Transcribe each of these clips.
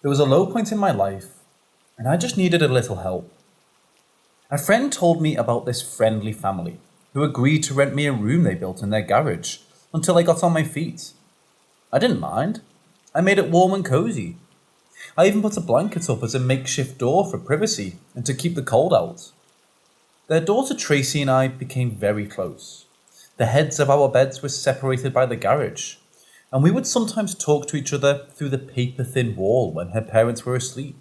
There was a low point in my life, and I just needed a little help. A friend told me about this friendly family who agreed to rent me a room they built in their garage until I got on my feet. I didn't mind. I made it warm and cozy. I even put a blanket up as a makeshift door for privacy and to keep the cold out. Their daughter Tracy and I became very close. The heads of our beds were separated by the garage, and we would sometimes talk to each other through the paper-thin wall when her parents were asleep.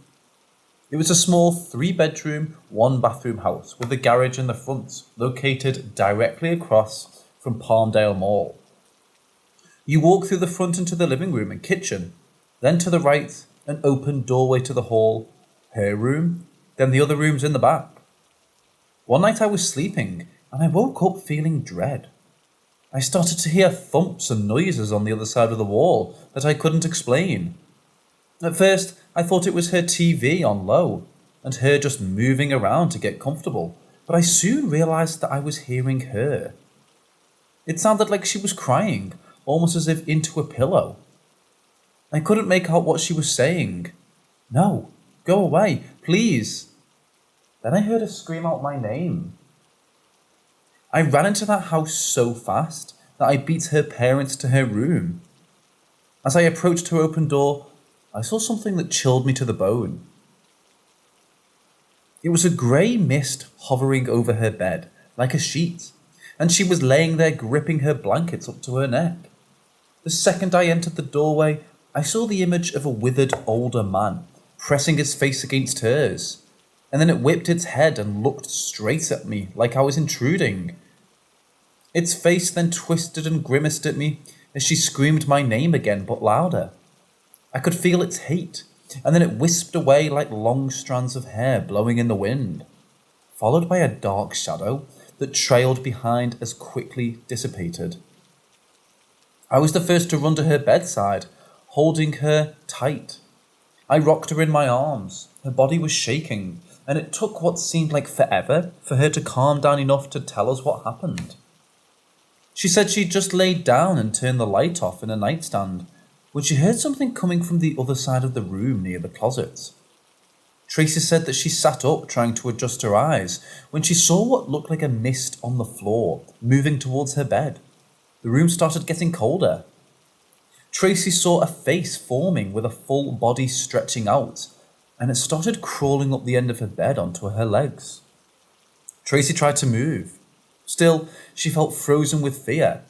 It was a small 3-bedroom, 1-bathroom house with a garage in the front, located directly across from Palmdale Mall. You walk through the front into the living room and kitchen, then to the right, an open doorway to the hall, her room, then the other rooms in the back. One night I was sleeping, and I woke up feeling dread. I started to hear thumps and noises on the other side of the wall that I couldn't explain. At first, I thought it was her TV on low, and her just moving around to get comfortable, but I soon realised that I was hearing her. It sounded like she was crying, almost as if into a pillow. I couldn't make out what she was saying. "No, go away, please." Then I heard her scream out my name. I ran into that house so fast that I beat her parents to her room. As I approached her open door, I saw something that chilled me to the bone. It was a grey mist hovering over her bed, like a sheet, and she was laying there gripping her blankets up to her neck. The second I entered the doorway, I saw the image of a withered older man, pressing his face against hers, and then it whipped its head and looked straight at me like I was intruding. Its face then twisted and grimaced at me as she screamed my name again, but louder. I could feel its hate, and then it wisped away like long strands of hair blowing in the wind, followed by a dark shadow that trailed behind as quickly dissipated. I was the first to run to her bedside, holding her tight. I rocked her in my arms. Her body was shaking, and it took what seemed like forever for her to calm down enough to tell us what happened. She said she'd just laid down and turned the light off in a nightstand when she heard something coming from the other side of the room near the closet. Tracy said that she sat up trying to adjust her eyes when she saw what looked like a mist on the floor moving towards her bed. The room started getting colder. Tracy saw a face forming with a full body stretching out, and it started crawling up the end of her bed onto her legs. Tracy tried to move. Still, she felt frozen with fear.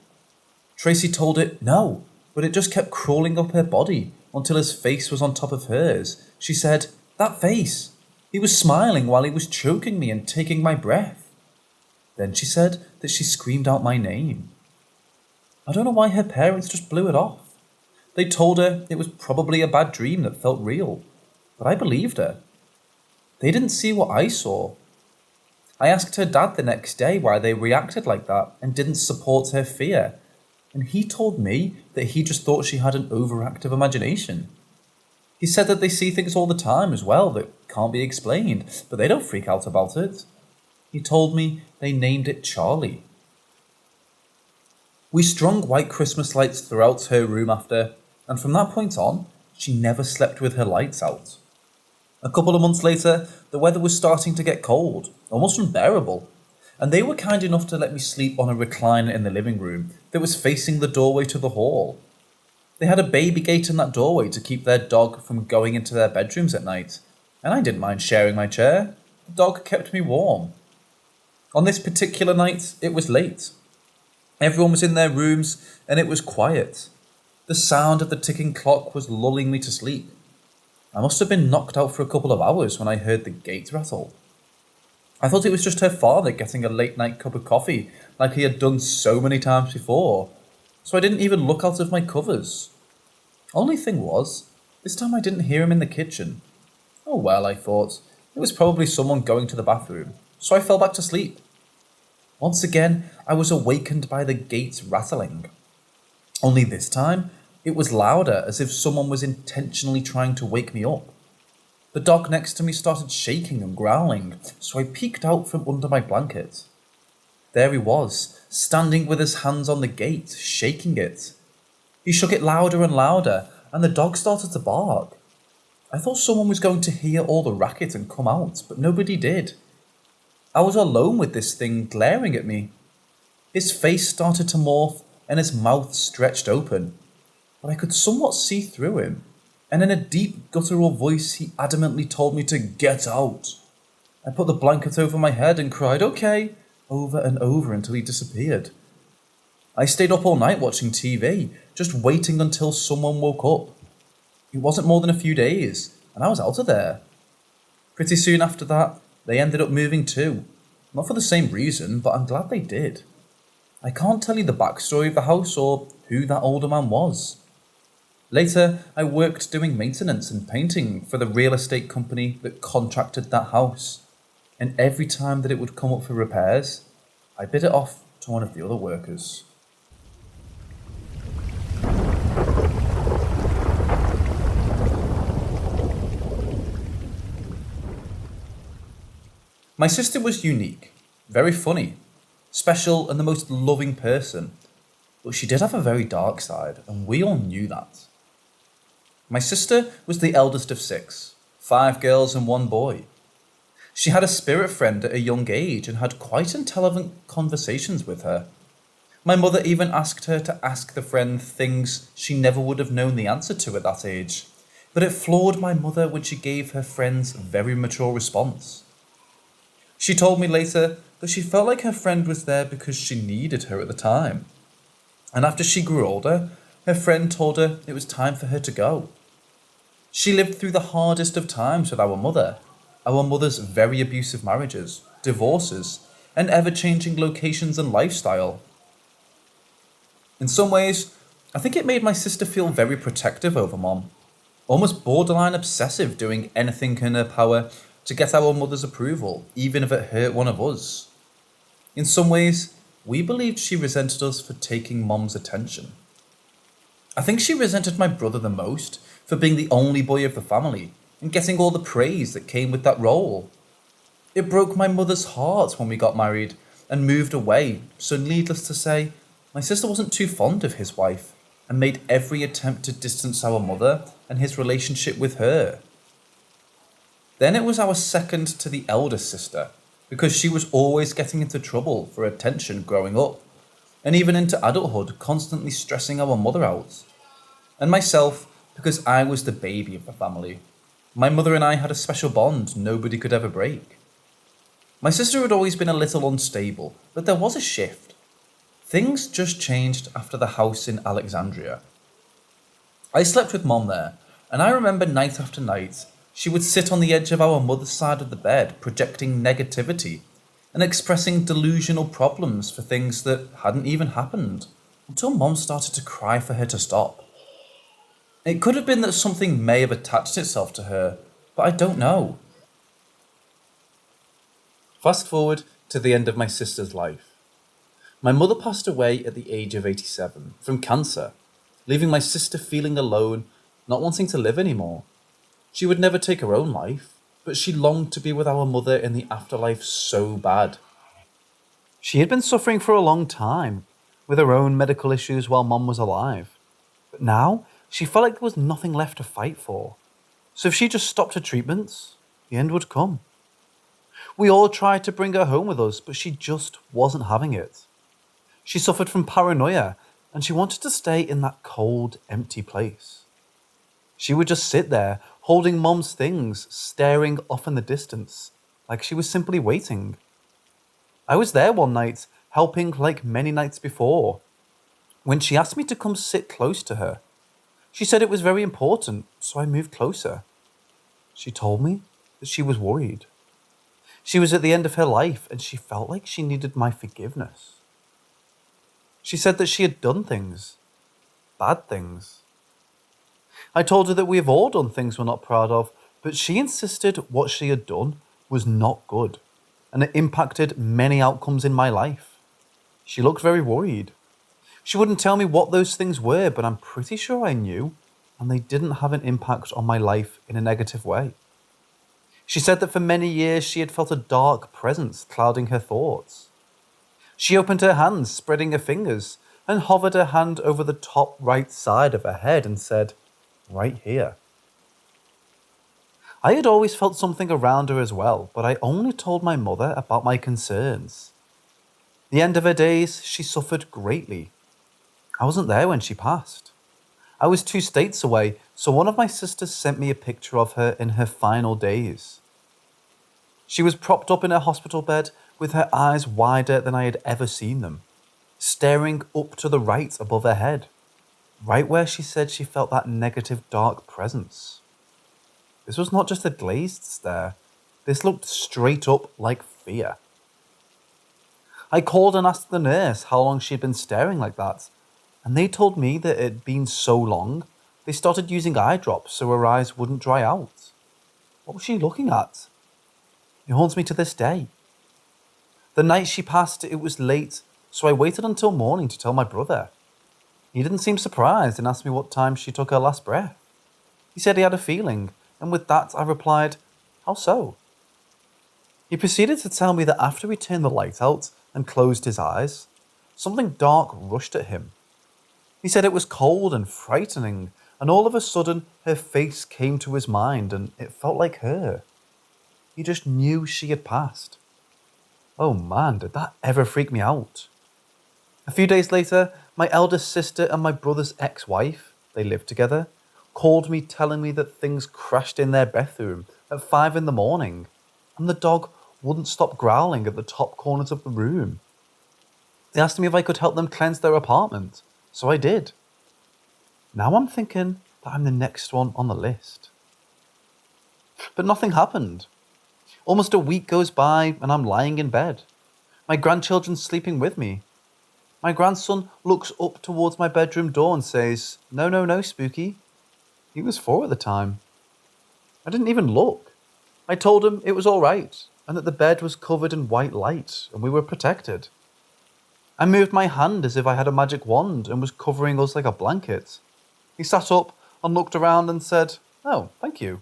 Tracy told it no, but it just kept crawling up her body until his face was on top of hers. She said, "That face! He was smiling while he was choking me and taking my breath." Then she said that she screamed out my name. I don't know why her parents just blew it off. They told her it was probably a bad dream that felt real, but I believed her. They didn't see what I saw. I asked her dad the next day why they reacted like that and didn't support her fear, and he told me that he just thought she had an overactive imagination. He said that they see things all the time as well that can't be explained, but they don't freak out about it. He told me they named it Charlie. We strung white Christmas lights throughout her room after, and from that point on, she never slept with her lights out. A couple of months later, the weather was starting to get cold, almost unbearable, and they were kind enough to let me sleep on a recliner in the living room that was facing the doorway to the hall. They had a baby gate in that doorway to keep their dog from going into their bedrooms at night, and I didn't mind sharing my chair. The dog kept me warm. On this particular night, it was late. Everyone was in their rooms, and it was quiet. The sound of the ticking clock was lulling me to sleep. I must have been knocked out for a couple of hours when I heard the gate rattle. I thought it was just her father getting a late-night cup of coffee like he had done so many times before, so I didn't even look out of my covers. Only thing was, this time I didn't hear him in the kitchen. Oh well, I thought, it was probably someone going to the bathroom, so I fell back to sleep. Once again, I was awakened by the gate rattling. Only this time, it was louder, as if someone was intentionally trying to wake me up. The dog next to me started shaking and growling, so I peeked out from under my blanket. There he was, standing with his hands on the gate, shaking it. He shook it louder and louder, and the dog started to bark. I thought someone was going to hear all the racket and come out, but nobody did. I was alone with this thing glaring at me. His face started to morph and his mouth stretched open, but I could somewhat see through him, and in a deep guttural voice he adamantly told me to get out. I put the blanket over my head and cried, "Okay," over and over until he disappeared. I stayed up all night watching TV, just waiting until someone woke up. It wasn't more than a few days, and I was out of there. Pretty soon after that, they ended up moving too. Not for the same reason, but I'm glad they did. I can't tell you the backstory of the house or who that older man was. Later, I worked doing maintenance and painting for the real estate company that contracted that house, and every time that it would come up for repairs, I bid it off to one of the other workers. My sister was unique, very funny, special, and the most loving person, but she did have a very dark side, and we all knew that. My sister was the eldest of 6, 5 girls and 1 boy. She had a spirit friend at a young age and had quite intelligent conversations with her. My mother even asked her to ask the friend things she never would have known the answer to at that age, but it floored my mother when she gave her friend's very mature response. She told me later that she felt like her friend was there because she needed her at the time. And after she grew older, her friend told her it was time for her to go. She lived through the hardest of times with our mother's very abusive marriages, divorces, and ever-changing locations and lifestyle. In some ways, I think it made my sister feel very protective over Mom, almost borderline obsessive, doing anything in her power to get our mother's approval, even if it hurt one of us. In some ways, we believed she resented us for taking Mom's attention. I think she resented my brother the most for being the only boy of the family and getting all the praise that came with that role. It broke my mother's heart when we got married and moved away, so needless to say, my sister wasn't too fond of his wife and made every attempt to distance our mother and his relationship with her. Then it was our second to the eldest sister, because she was always getting into trouble for attention growing up, and even into adulthood constantly stressing our mother out. And myself, because I was the baby of the family. My mother and I had a special bond nobody could ever break. My sister had always been a little unstable, but there was a shift. Things just changed after the house in Alexandria. I slept with Mom there, and I remember night after night, she would sit on the edge of our mother's side of the bed, projecting negativity and expressing delusional problems for things that hadn't even happened, until Mom started to cry for her to stop. It could have been that something may have attached itself to her, but I don't know. Fast forward to the end of my sister's life. My mother passed away at the age of 87 from cancer, leaving my sister feeling alone, not wanting to live anymore. She would never take her own life, but she longed to be with our mother in the afterlife so bad. She had been suffering for a long time, with her own medical issues while Mom was alive. But now, she felt like there was nothing left to fight for. So if she just stopped her treatments, the end would come. We all tried to bring her home with us, but she just wasn't having it. She suffered from paranoia, and she wanted to stay in that cold, empty place. She would just sit there, holding Mom's things, staring off in the distance, like she was simply waiting. I was there one night, helping like many nights before, when she asked me to come sit close to her. She said it was very important, so I moved closer. She told me that she was worried. She was at the end of her life, and she felt like she needed my forgiveness. She said that she had done things, bad things. I told her that we have all done things we're not proud of, but she insisted what she had done was not good, and it impacted many outcomes in my life. She looked very worried. She wouldn't tell me what those things were, but I'm pretty sure I knew, and they didn't have an impact on my life in a negative way. She said that for many years she had felt a dark presence clouding her thoughts. She opened her hands, spreading her fingers, and hovered her hand over the top right side of her head and said, "Right here." I had always felt something around her as well, but I only told my mother about my concerns. The end of her days, she suffered greatly. I wasn't there when she passed. I was 2 states away, so one of my sisters sent me a picture of her in her final days. She was propped up in her hospital bed with her eyes wider than I had ever seen them, staring up to the right above her head, right where she said she felt that negative dark presence. This was not just a glazed stare, this looked straight up like fear. I called and asked the nurse how long she'd been staring like that, and they told me that it had been so long, they started using eye drops so her eyes wouldn't dry out. What was she looking at? It haunts me to this day. The night she passed, it was late, so I waited until morning to tell my brother. He didn't seem surprised and asked me what time she took her last breath. He said he had a feeling, and with that I replied, "How so?" He proceeded to tell me that after he turned the light out and closed his eyes, something dark rushed at him. He said it was cold and frightening, and all of a sudden her face came to his mind and it felt like her. He just knew she had passed. Oh man, did that ever freak me out. A few days later, my eldest sister and my brother's ex-wife, they lived together, called me telling me that things crashed in their bathroom at 5 in the morning, and the dog wouldn't stop growling at the top corners of the room. They asked me if I could help them cleanse their apartment, so I did. Now I'm thinking that I'm the next one on the list. But nothing happened. Almost a week goes by and I'm lying in bed. My grandchildren sleeping with me. My grandson looks up towards my bedroom door and says, "No, no, no, Spooky." He was 4 at the time. I didn't even look. I told him it was all right and that the bed was covered in white light and we were protected. I moved my hand as if I had a magic wand and was covering us like a blanket. He sat up and looked around and said, "Oh, thank you,"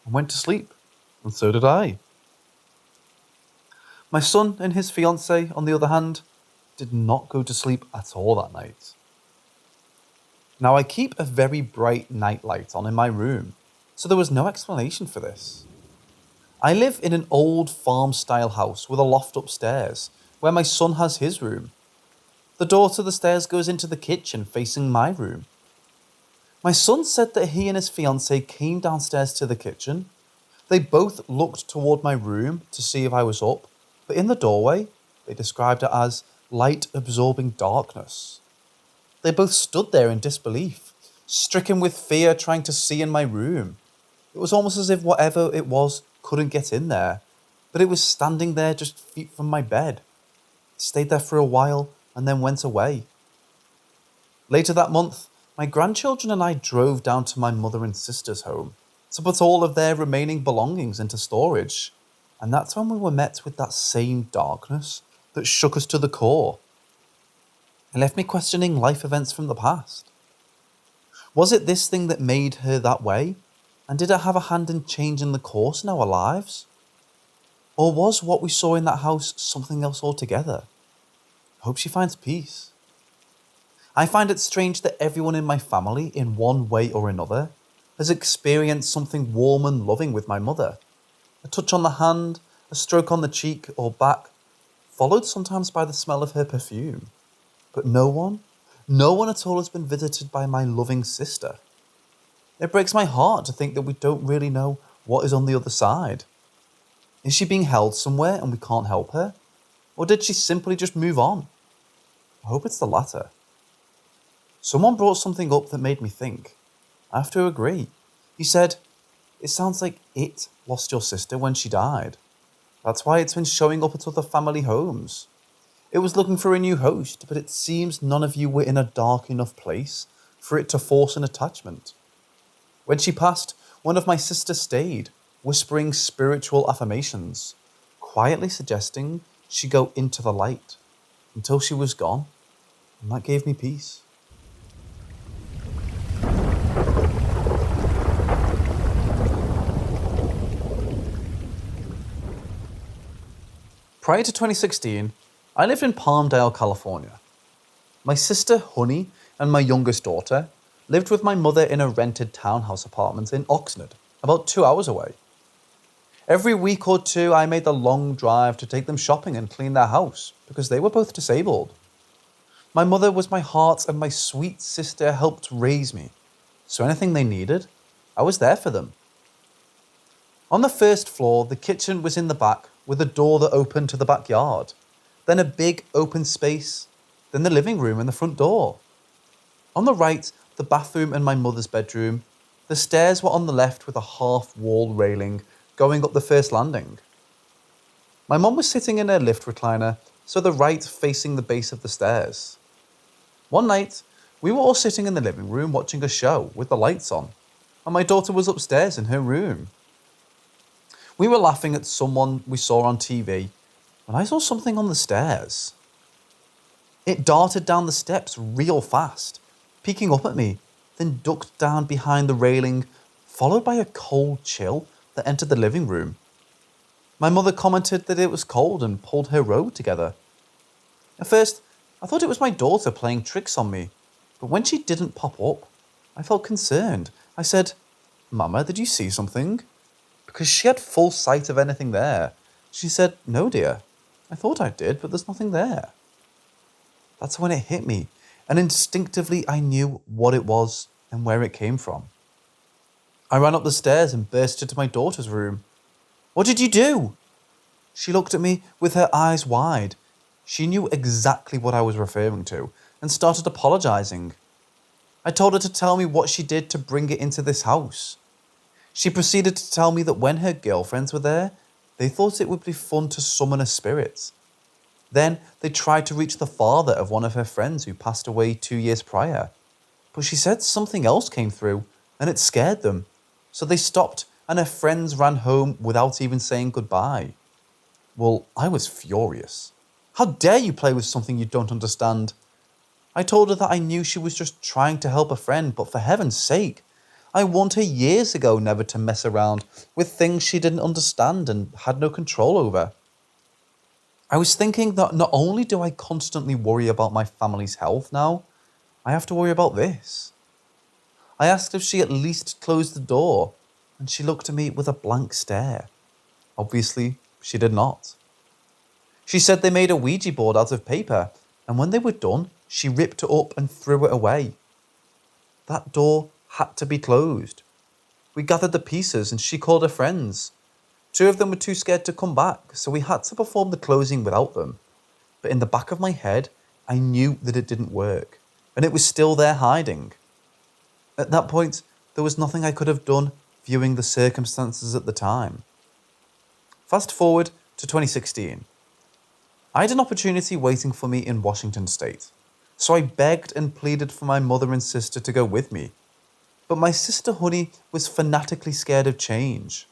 and went to sleep, and so did I. My son and his fiancée, on the other hand, did not go to sleep at all that night. Now I keep a very bright night light on in my room, so there was no explanation for this. I live in an old farm-style house with a loft upstairs, where my son has his room. The door to the stairs goes into the kitchen facing my room. My son said that he and his fiancée came downstairs to the kitchen. They both looked toward my room to see if I was up, but in the doorway, they described it as light-absorbing darkness. They both stood there in disbelief, stricken with fear trying to see in my room. It was almost as if whatever it was couldn't get in there, but it was standing there just feet from my bed. It stayed there for a while and then went away. Later that month, my grandchildren and I drove down to my mother and sister's home to put all of their remaining belongings into storage, and that's when we were met with that same darkness that shook us to the core. It left me questioning life events from the past. Was it this thing that made her that way, and did it have a hand in changing the course in our lives? Or was what we saw in that house something else altogether? I hope she finds peace. I find it strange that everyone in my family, in one way or another, has experienced something warm and loving with my mother. A touch on the hand, a stroke on the cheek or back, followed sometimes by the smell of her perfume. But no one at all has been visited by my loving sister. It breaks my heart to think that we don't really know what is on the other side. Is she being held somewhere and we can't help her? Or did she simply just move on? I hope it's the latter. Someone brought something up that made me think. I have to agree. He said, "It sounds like it lost your sister when she died. That's why it's been showing up at other family homes. It was looking for a new host, but it seems none of you were in a dark enough place for it to force an attachment. When she passed, one of my sisters stayed, whispering spiritual affirmations, quietly suggesting she go into the light until she was gone, and that gave me peace." Prior to 2016, I lived in Palmdale, California. My sister, Honey, and my youngest daughter lived with my mother in a rented townhouse apartment in Oxnard, about 2 hours away. Every week or two, I made the long drive to take them shopping and clean their house because they were both disabled. My mother was my heart and my sweet sister helped raise me. So anything they needed, I was there for them. On the first floor, the kitchen was in the back with a door that opened to the backyard, then a big open space, then the living room and the front door. On the right, the bathroom and my mother's bedroom. The stairs were on the left with a half-wall railing going up the first landing. My mum was sitting in her lift recliner, so the right facing the base of the stairs. One night, we were all sitting in the living room watching a show with the lights on, and my daughter was upstairs in her room. We were laughing at someone we saw on TV when I saw something on the stairs. It darted down the steps real fast, peeking up at me, then ducked down behind the railing, followed by a cold chill that entered the living room. My mother commented that it was cold and pulled her robe together. At first, I thought it was my daughter playing tricks on me, but when she didn't pop up, I felt concerned. I said, "Mama, did you see something?" Because she had full sight of anything there. She said, "No, dear. I thought I did, but there's nothing there." That's when it hit me, and instinctively I knew what it was and where it came from. I ran up the stairs and burst into my daughter's room. "What did you do?" She looked at me with her eyes wide. She knew exactly what I was referring to and started apologizing. I told her to tell me what she did to bring it into this house. She proceeded to tell me that when her girlfriends were there, they thought it would be fun to summon a spirit. Then they tried to reach the father of one of her friends who passed away 2 years prior. But she said something else came through and it scared them. So they stopped and her friends ran home without even saying goodbye. Well, I was furious. How dare you play with something you don't understand? I told her that I knew she was just trying to help a friend, but for heaven's sake, I warned her years ago never to mess around with things she didn't understand and had no control over. I was thinking that not only do I constantly worry about my family's health now, I have to worry about this. I asked if she at least closed the door, and she looked at me with a blank stare. Obviously, she did not. She said they made a Ouija board out of paper, and when they were done, she ripped it up and threw it away. That door had to be closed. We gathered the pieces and she called her friends. 2 of them were too scared to come back, so we had to perform the closing without them. But in the back of my head, I knew that it didn't work, and it was still there hiding. At that point, there was nothing I could have done viewing the circumstances at the time. Fast forward to 2016. I had an opportunity waiting for me in Washington State, so I begged and pleaded for my mother and sister to go with me. But my sister Honey was fanatically scared of change.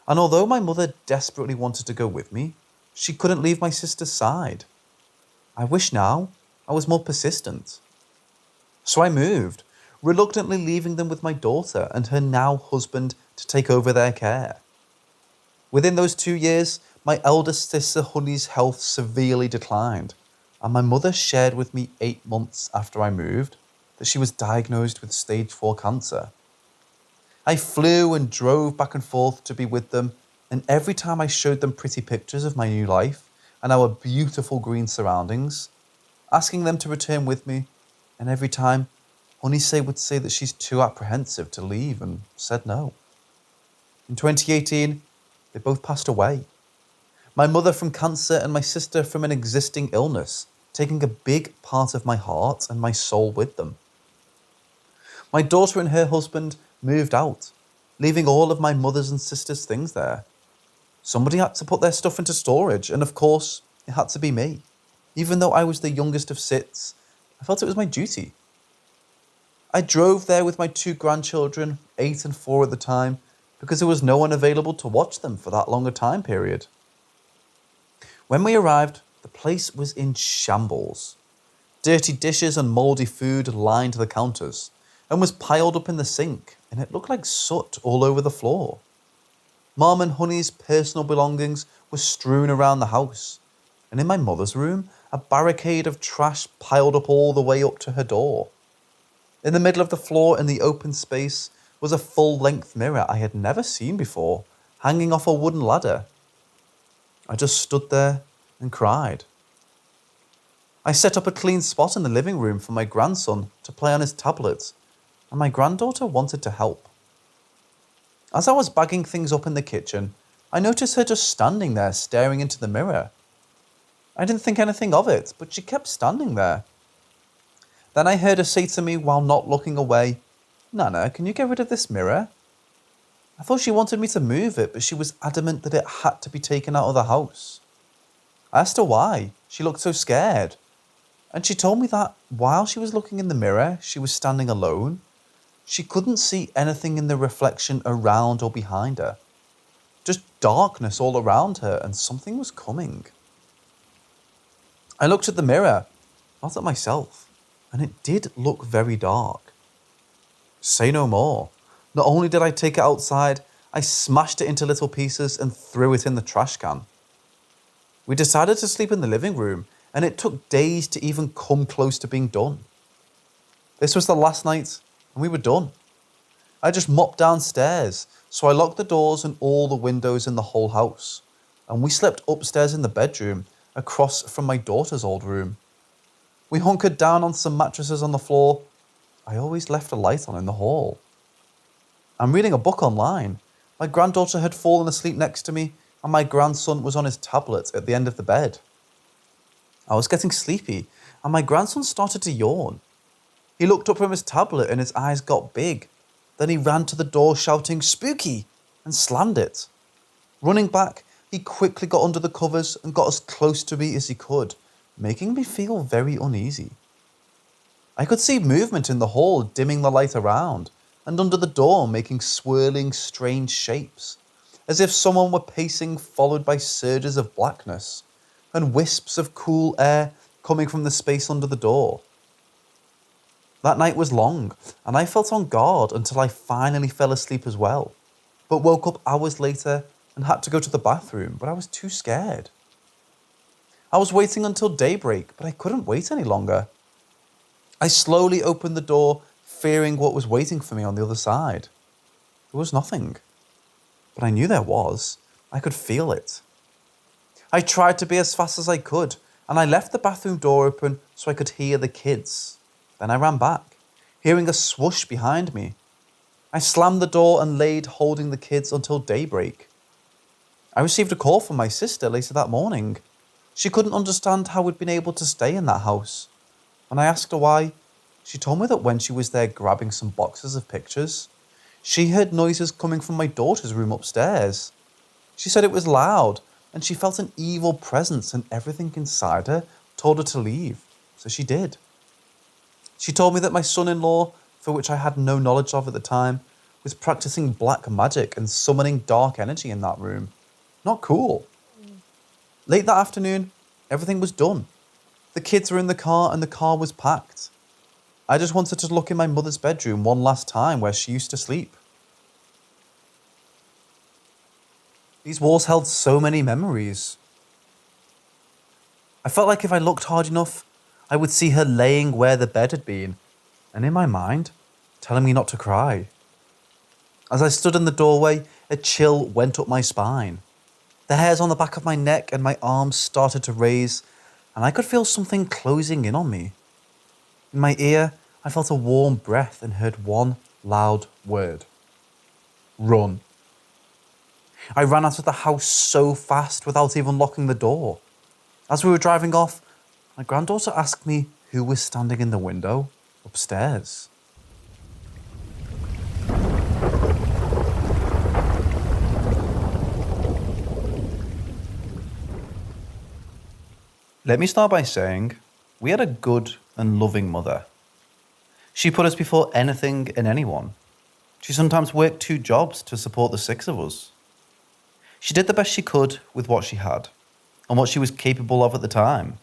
And although my mother desperately wanted to go with me, she couldn't leave my sister's side. I wish now I was more persistent. So I moved, reluctantly leaving them with my daughter and her now husband to take over their care. Within those 2 years, my eldest sister Honey's health severely declined, and my mother shared with me 8 months after I moved that she was diagnosed with stage 4 cancer. I flew and drove back and forth to be with them, and every time I showed them pretty pictures of my new life and our beautiful green surroundings, asking them to return with me, and every time Honey would say that she's too apprehensive to leave and said no. In 2018, they both passed away. My mother from cancer and my sister from an existing illness, taking a big part of my heart and my soul with them. My daughter and her husband moved out, leaving all of my mother's and sister's things there. Somebody had to put their stuff into storage, and of course, it had to be me. Even though I was the youngest of 6, I felt it was my duty. I drove there with my 2 grandchildren, 8 and 4 at the time, because there was no one available to watch them for that longer time period. When we arrived, the place was in shambles. Dirty dishes and mouldy food lined the counters and was piled up in the sink, and it looked like soot all over the floor. Mom and Honey's personal belongings were strewn around the house, and in my mother's room, a barricade of trash piled up all the way up to her door. In the middle of the floor in the open space was a full-length mirror I had never seen before, hanging off a wooden ladder. I just stood there and cried. I set up a clean spot in the living room for my grandson to play on his tablet, and my granddaughter wanted to help. As I was bagging things up in the kitchen, I noticed her just standing there staring into the mirror. I didn't think anything of it, but she kept standing there. Then I heard her say to me while not looking away, "Nana, can you get rid of this mirror?" I thought she wanted me to move it, but she was adamant that it had to be taken out of the house. I asked her why. She looked so scared. And she told me that while she was looking in the mirror, she was standing alone. She couldn't see anything in the reflection around or behind her. Just darkness all around her, and something was coming. I looked at the mirror, not at myself, and it did look very dark. Say no more. Not only did I take it outside, I smashed it into little pieces and threw it in the trash can. We decided to sleep in the living room, and it took days to even come close to being done. This was the last night, and we were done. I just mopped downstairs, so I locked the doors and all the windows in the whole house, and we slept upstairs in the bedroom, across from my daughter's old room. We hunkered down on some mattresses on the floor. I always left a light on in the hall. I'm reading a book online. My granddaughter had fallen asleep next to me, and my grandson was on his tablet at the end of the bed. I was getting sleepy, and my grandson started to yawn. He looked up from his tablet and his eyes got big. Then he ran to the door shouting, "Spooky!" and slammed it. Running back, he quickly got under the covers and got as close to me as he could, making me feel very uneasy. I could see movement in the hall, dimming the light around, and under the door making swirling, strange shapes, as if someone were pacing, followed by surges of blackness and wisps of cool air coming from the space under the door. That night was long, and I felt on guard until I finally fell asleep as well, but woke up hours later and had to go to the bathroom, but I was too scared. I was waiting until daybreak, but I couldn't wait any longer. I slowly opened the door, fearing what was waiting for me on the other side. There was nothing, but I knew there was. I could feel it. I tried to be as fast as I could, and I left the bathroom door open so I could hear the kids. Then I ran back, hearing a swoosh behind me. I slammed the door and laid holding the kids until daybreak. I received a call from my sister later that morning. She couldn't understand how we'd been able to stay in that house. When I asked her why, she told me that when she was there grabbing some boxes of pictures, she heard noises coming from my daughter's room upstairs. She said it was loud, and she felt an evil presence, and everything inside her told her to leave, so she did. She told me that my son-in-law, for which I had no knowledge of at the time, was practicing black magic and summoning dark energy in that room. Not cool. Late that afternoon, everything was done. The kids were in the car and the car was packed. I just wanted to look in my mother's bedroom one last time where she used to sleep. These walls held so many memories. I felt like if I looked hard enough, I would see her laying where the bed had been, and in my mind, telling me not to cry. As I stood in the doorway, a chill went up my spine. The hairs on the back of my neck and my arms started to raise, and I could feel something closing in on me. In my ear, I felt a warm breath and heard one loud word. Run. I ran out of the house so fast without even locking the door. As we were driving off, my granddaughter asked me who was standing in the window upstairs. Let me start by saying, we had a good and loving mother. She put us before anything and anyone. She sometimes worked 2 jobs to support the 6 of us. She did the best she could with what she had, and what she was capable of at the time.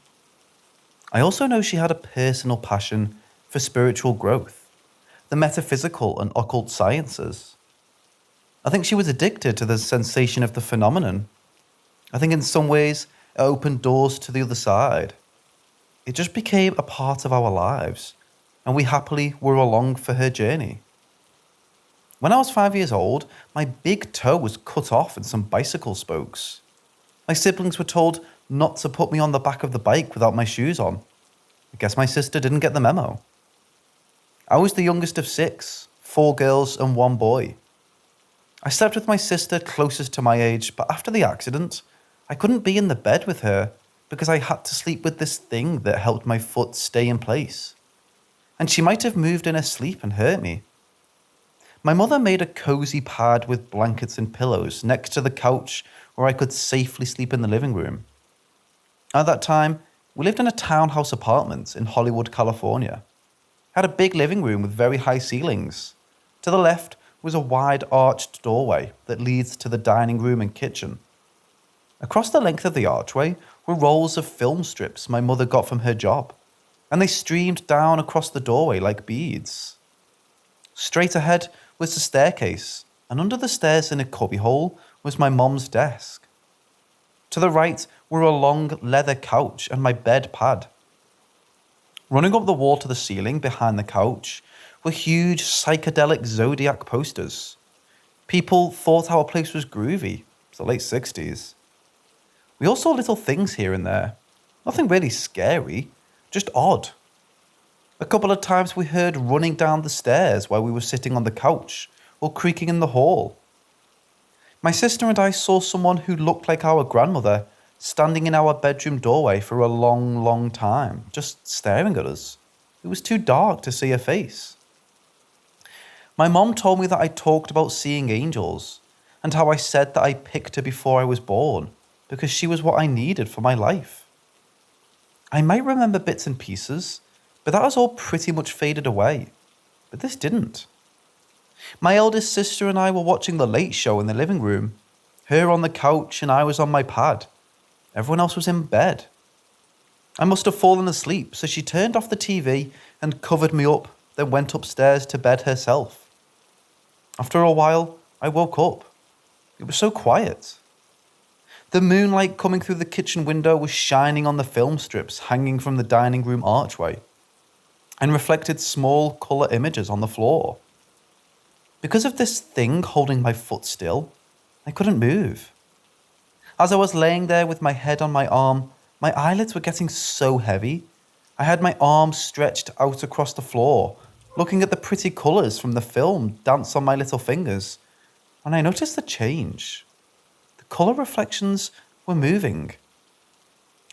I also know she had a personal passion for spiritual growth, the metaphysical and occult sciences. I think she was addicted to the sensation of the phenomenon. I think in some ways it opened doors to the other side. It just became a part of our lives, and we happily were along for her journey. When I was 5 years old, my big toe was cut off in some bicycle spokes. My siblings were told not to put me on the back of the bike without my shoes on. I guess my sister didn't get the memo. I was the youngest of 6, 4 girls and 1 boy. I slept with my sister closest to my age, but after the accident, I couldn't be in the bed with her because I had to sleep with this thing that helped my foot stay in place. And she might have moved in her sleep and hurt me. My mother made a cozy pad with blankets and pillows next to the couch where I could safely sleep in the living room. At that time, we lived in a townhouse apartment in Hollywood, California. It had a big living room with very high ceilings. To the left was a wide arched doorway that leads to the dining room and kitchen. Across the length of the archway were rolls of film strips my mother got from her job, and they streamed down across the doorway like beads. Straight ahead was the staircase, and under the stairs in a cubbyhole was my mom's desk. To the right were a long leather couch and my bed pad. Running up the wall to the ceiling behind the couch were huge psychedelic Zodiac posters. People thought our place was groovy. It's the late 60s. We all saw little things here and there. Nothing really scary, just odd. A couple of times we heard running down the stairs while we were sitting on the couch or creaking in the hall. My sister and I saw someone who looked like our grandmother standing in our bedroom doorway for a long, long time, just staring at us. It was too dark to see her face. My mom told me that I talked about seeing angels and how I said that I picked her before I was born because she was what I needed for my life. I might remember bits and pieces, but that has all pretty much faded away. But this didn't. My eldest sister and I were watching The Late Show in the living room. Her on the couch and I was on my pad. Everyone else was in bed. I must have fallen asleep, so she turned off the TV and covered me up, then went upstairs to bed herself. After a while, I woke up. It was so quiet. The moonlight coming through the kitchen window was shining on the film strips hanging from the dining room archway and reflected small colour images on the floor. Because of this thing holding my foot still, I couldn't move. As I was laying there with my head on my arm, my eyelids were getting so heavy. I had my arms stretched out across the floor, looking at the pretty colours from the film dance on my little fingers, and I noticed the change. The colour reflections were moving.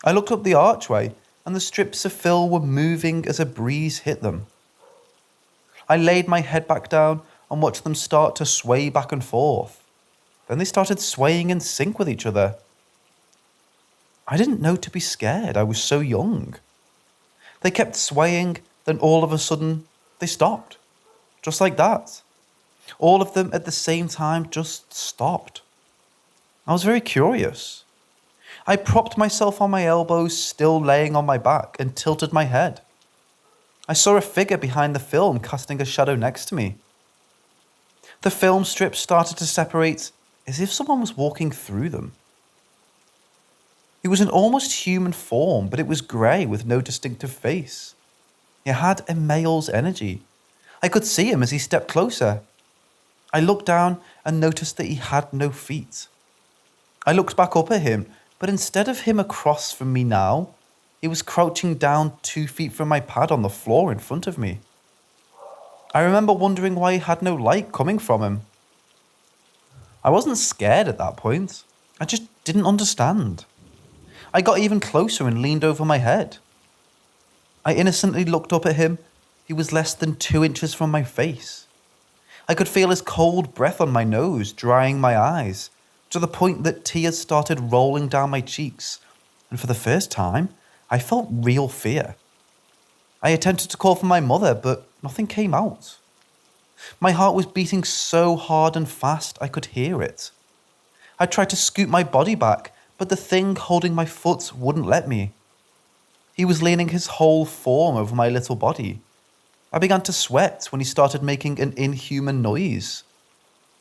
I looked up the archway, and the strips of film were moving as a breeze hit them. I laid my head back down and watched them start to sway back and forth. Then they started swaying in sync with each other. I didn't know to be scared. I was so young. They kept swaying, then all of a sudden, they stopped. Just like that. All of them at the same time just stopped. I was very curious. I propped myself on my elbows, still laying on my back, and tilted my head. I saw a figure behind the film casting a shadow next to me. The film strips started to separate as if someone was walking through them. It was an almost human form, but it was grey with no distinctive face. It had a male's energy. I could see him as he stepped closer. I looked down and noticed that he had no feet. I looked back up at him, but instead of him across from me now, he was crouching down 2 feet from my pad on the floor in front of me. I remember wondering why he had no light coming from him. I wasn't scared at that point. I just didn't understand. I got even closer and leaned over my head. I innocently looked up at him. He was less than 2 inches from my face. I could feel his cold breath on my nose, drying my eyes, to the point that tears started rolling down my cheeks, and for the first time, I felt real fear. I attempted to call for my mother, but nothing came out. My heart was beating so hard and fast I could hear it. I tried to scoot my body back, but the thing holding my foot wouldn't let me. He was leaning his whole form over my little body. I began to sweat when he started making an inhuman noise.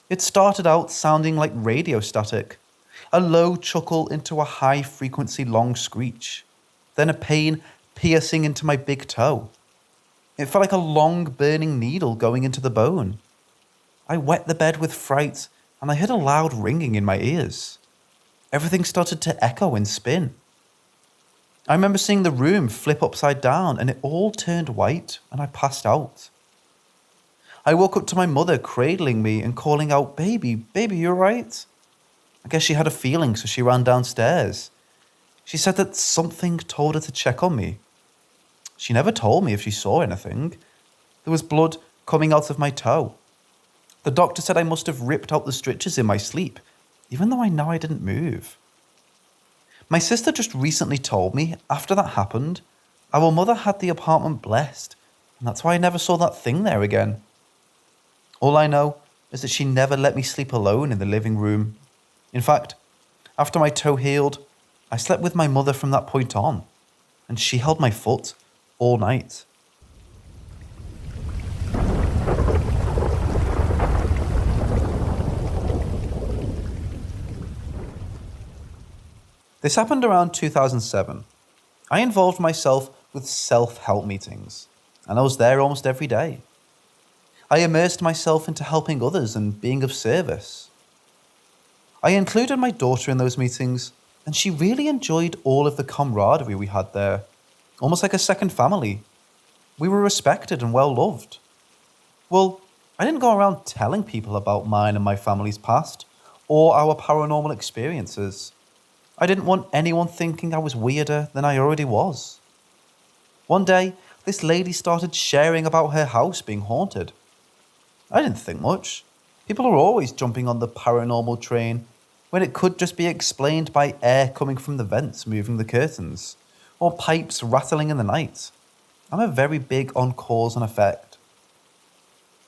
It started out sounding like radio static, a low chuckle into a high-frequency long screech, then a pain piercing into my big toe. It felt like a long burning needle going into the bone. I wet the bed with fright and I heard a loud ringing in my ears. Everything started to echo and spin. I remember seeing the room flip upside down and it all turned white and I passed out. I woke up to my mother cradling me and calling out, "Baby, baby, you alright?" I guess she had a feeling, so she ran downstairs. She said that something told her to check on me. She never told me if she saw anything. There was blood coming out of my toe. The doctor said I must have ripped out the stitches in my sleep, even though I know I didn't move. My sister just recently told me, after that happened, our mother had the apartment blessed, and that's why I never saw that thing there again. All I know is that she never let me sleep alone in the living room. In fact, after my toe healed, I slept with my mother from that point on, and she held my foot all night. This happened around 2007. I involved myself with self-help meetings, and I was there almost every day. I immersed myself into helping others and being of service. I included my daughter in those meetings, and she really enjoyed all of the camaraderie we had there, almost like a second family. We were respected and well loved. Well, I didn't go around telling people about mine and my family's past, or our paranormal experiences. I didn't want anyone thinking I was weirder than I already was. One day, this lady started sharing about her house being haunted. I didn't think much. People are always jumping on the paranormal train when it could just be explained by air coming from the vents moving the curtains, or pipes rattling in the night. I'm a very big on cause and effect.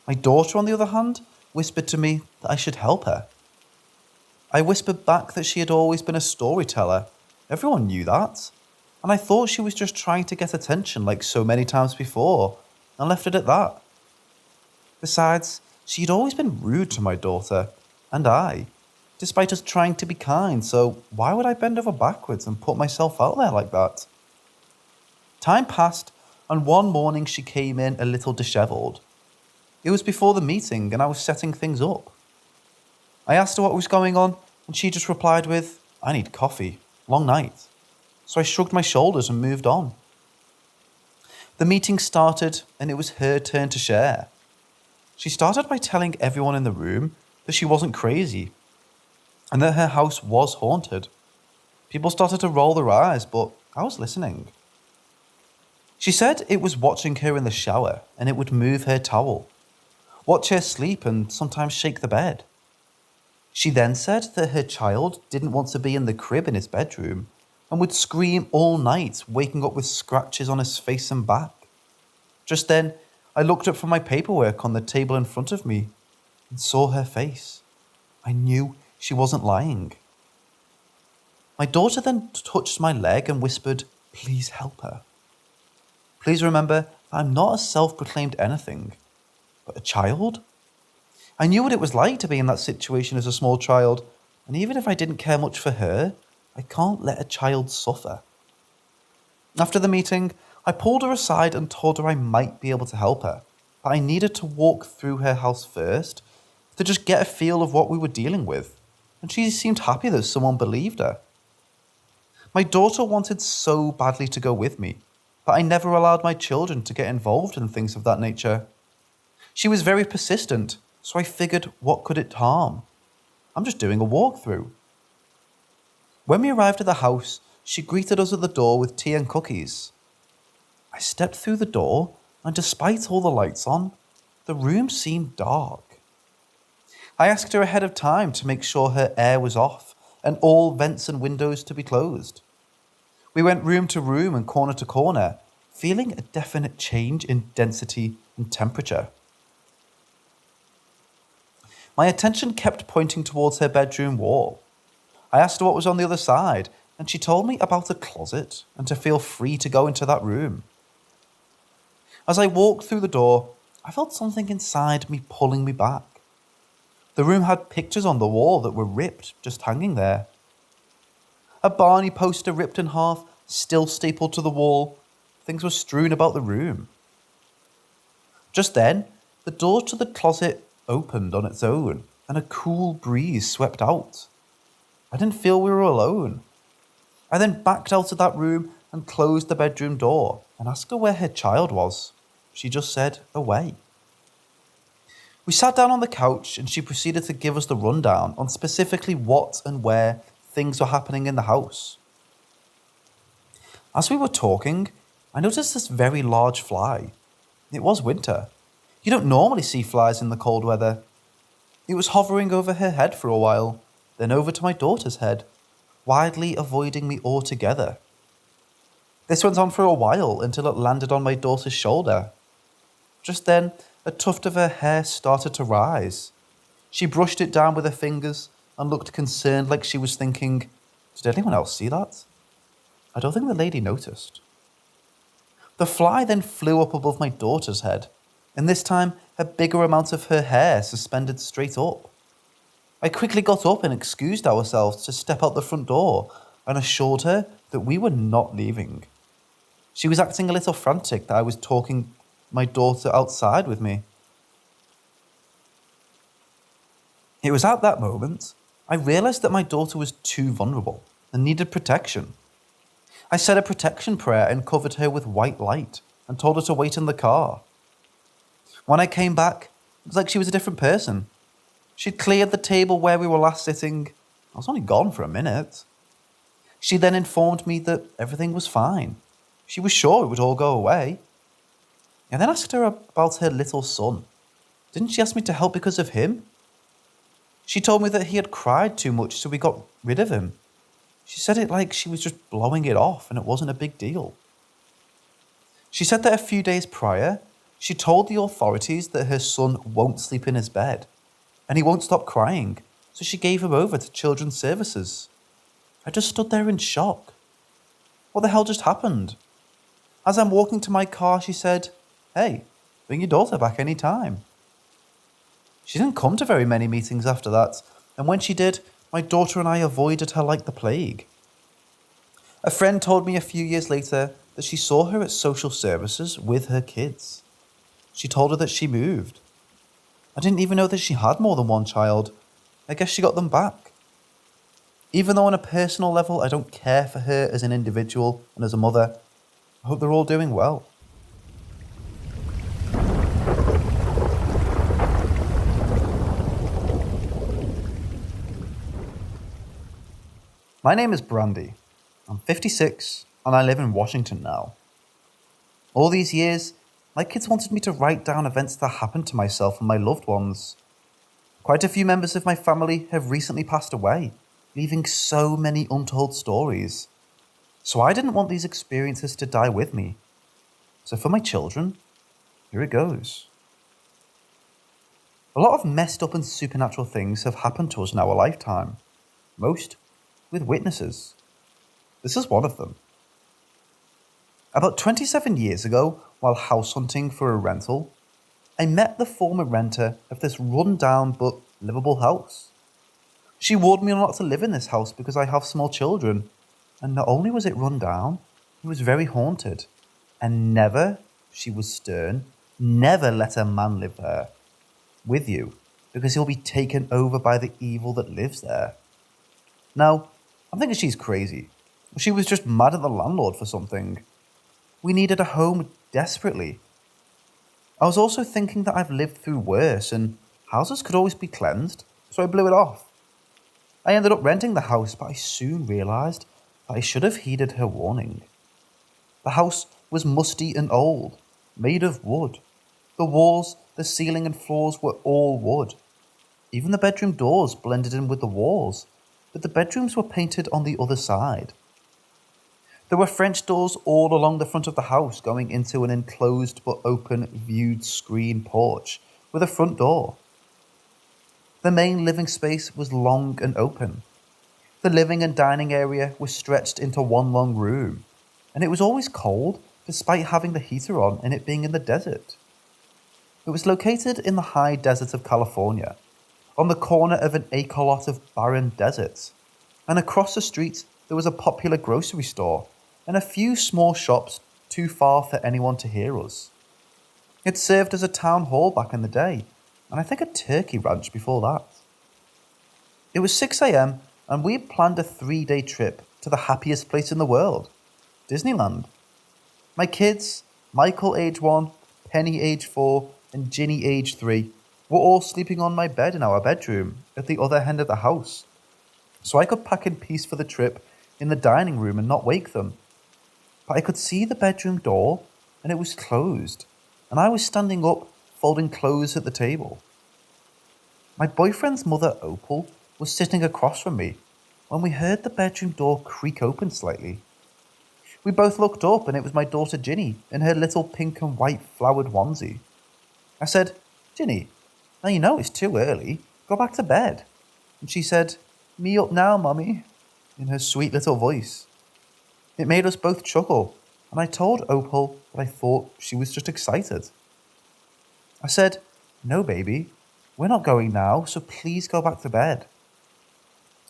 My daughter, on the other hand, whispered to me that I should help her. I whispered back that she had always been a storyteller. Everyone knew that. And I thought she was just trying to get attention like so many times before, and left it at that. Besides, she'd always been rude to my daughter, and I, despite us trying to be kind, so why would I bend over backwards and put myself out there like that? Time passed, and one morning she came in a little dishevelled. It was before the meeting, and I was setting things up. I asked her what was going on, and she just replied with, "I need coffee. Long night." So I shrugged my shoulders and moved on. The meeting started, and it was her turn to share. She started by telling everyone in the room that she wasn't crazy, and that her house was haunted. People started to roll their eyes, but I was listening. She said it was watching her in the shower, and it would move her towel, watch her sleep, and sometimes shake the bed. She then said that her child didn't want to be in the crib in his bedroom and would scream all night, waking up with scratches on his face and back. Just then, I looked up from my paperwork on the table in front of me and saw her face. I knew she wasn't lying. My daughter then touched my leg and whispered, "Please help her." Please remember that I'm not a self-proclaimed anything, but a child. I knew what it was like to be in that situation as a small child, and even if I didn't care much for her, I can't let a child suffer. After the meeting, I pulled her aside and told her I might be able to help her, but I needed to walk through her house first to just get a feel of what we were dealing with, and she seemed happy that someone believed her. My daughter wanted so badly to go with me, but I never allowed my children to get involved in things of that nature. She was very persistent, so I figured, what could it harm? I'm just doing a walkthrough. When we arrived at the house, she greeted us at the door with tea and cookies. I stepped through the door, and despite all the lights on, the room seemed dark. I asked her ahead of time to make sure her air was off and all vents and windows to be closed. We went room to room and corner to corner, feeling a definite change in density and temperature. My attention kept pointing towards her bedroom wall. I asked her what was on the other side, and she told me about a closet and to feel free to go into that room. As I walked through the door, I felt something inside me pulling me back. The room had pictures on the wall that were ripped, just hanging there. A Barney poster ripped in half, still stapled to the wall. Things were strewn about the room. Just then, the door to the closet opened on its own and a cool breeze swept out. I didn't feel we were alone. I then backed out of that room and closed the bedroom door and asked her where her child was. She just said, away. We sat down on the couch and she proceeded to give us the rundown on specifically what and where things were happening in the house. As we were talking, I noticed this very large fly. It was winter. You don't normally see flies in the cold weather. It was hovering over her head for a while, then over to my daughter's head, widely avoiding me altogether. This went on for a while until it landed on my daughter's shoulder. Just then, a tuft of her hair started to rise. She brushed it down with her fingers and looked concerned, like she was thinking, did anyone else see that? I don't think the lady noticed. The fly then flew up above my daughter's head, and this time a bigger amount of her hair suspended straight up. I quickly got up and excused ourselves to step out the front door and assured her that we were not leaving. She was acting a little frantic that I was talking my daughter outside with me. It was at that moment I realised that my daughter was too vulnerable and needed protection. I said a protection prayer and covered her with white light and told her to wait in the car. When I came back, it was like she was a different person. She'd cleared the table where we were last sitting. I was only gone for a minute. She then informed me that everything was fine. She was sure it would all go away. I then asked her about her little son. Didn't she ask me to help because of him? She told me that he had cried too much, so we got rid of him. She said it like she was just blowing it off and it wasn't a big deal. She said that a few days prior, she told the authorities that her son won't sleep in his bed and he won't stop crying, so she gave him over to children's services. I just stood there in shock. What the hell just happened? As I'm walking to my car, she said, hey, bring your daughter back any time. She didn't come to very many meetings after that, and when she did, my daughter and I avoided her like the plague. A friend told me a few years later that she saw her at social services with her kids. She told her that she moved. I didn't even know that she had more than one child. I guess she got them back. Even though on a personal level I don't care for her as an individual and as a mother, I hope they're all doing well. My name is Brandy. I'm 56 and I live in Washington now. All these years, my kids wanted me to write down events that happened to myself and my loved ones. Quite a few members of my family have recently passed away, leaving so many untold stories. So I didn't want these experiences to die with me. So for my children, here it goes. A lot of messed up and supernatural things have happened to us in our lifetime. Most with witnesses. This is one of them. About 27 years ago, while house hunting for a rental, I met the former renter of this run-down but livable house. She warned me not to live in this house because I have small children, and not only was it run down, it was very haunted. And never, she was stern, never let a man live there with you, because he'll be taken over by the evil that lives there. Now, I'm thinking she's crazy. She was just mad at the landlord for something. We needed a home desperately. I was also thinking that I've lived through worse and houses could always be cleansed, so I blew it off. I ended up renting the house, but I soon realised that I should have heeded her warning. The house was musty and old, made of wood. The walls, the ceiling and floors were all wood. Even the bedroom doors blended in with the walls, but the bedrooms were painted on the other side. There were French doors all along the front of the house going into an enclosed but open viewed screen porch with a front door. The main living space was long and open. The living and dining area was stretched into one long room, and it was always cold despite having the heater on and it being in the desert. It was located in the high desert of California, on the corner of an acre lot of barren deserts, and across the street there was a popular grocery store and a few small shops too far for anyone to hear us. It served as a town hall back in the day, and I think a turkey ranch before that. It was 6 a.m. and we had planned a 3-day trip to the happiest place in the world, Disneyland. My kids, Michael age 1, Penny age 4, and Ginny age 3, were all sleeping on my bed in our bedroom at the other end of the house, so I could pack in peace for the trip in the dining room and not wake them. But I could see the bedroom door, and it was closed, and I was standing up, folding clothes at the table. My boyfriend's mother, Opal, was sitting across from me when we heard the bedroom door creak open slightly. We both looked up, and it was my daughter Ginny in her little pink and white flowered onesie. I said, "Ginny, now you know it's too early. Go back to bed." And she said, "Me up now, Mummy," in her sweet little voice. It made us both chuckle, and I told Opal that I thought she was just excited. I said, "No, baby, we're not going now, so please go back to bed."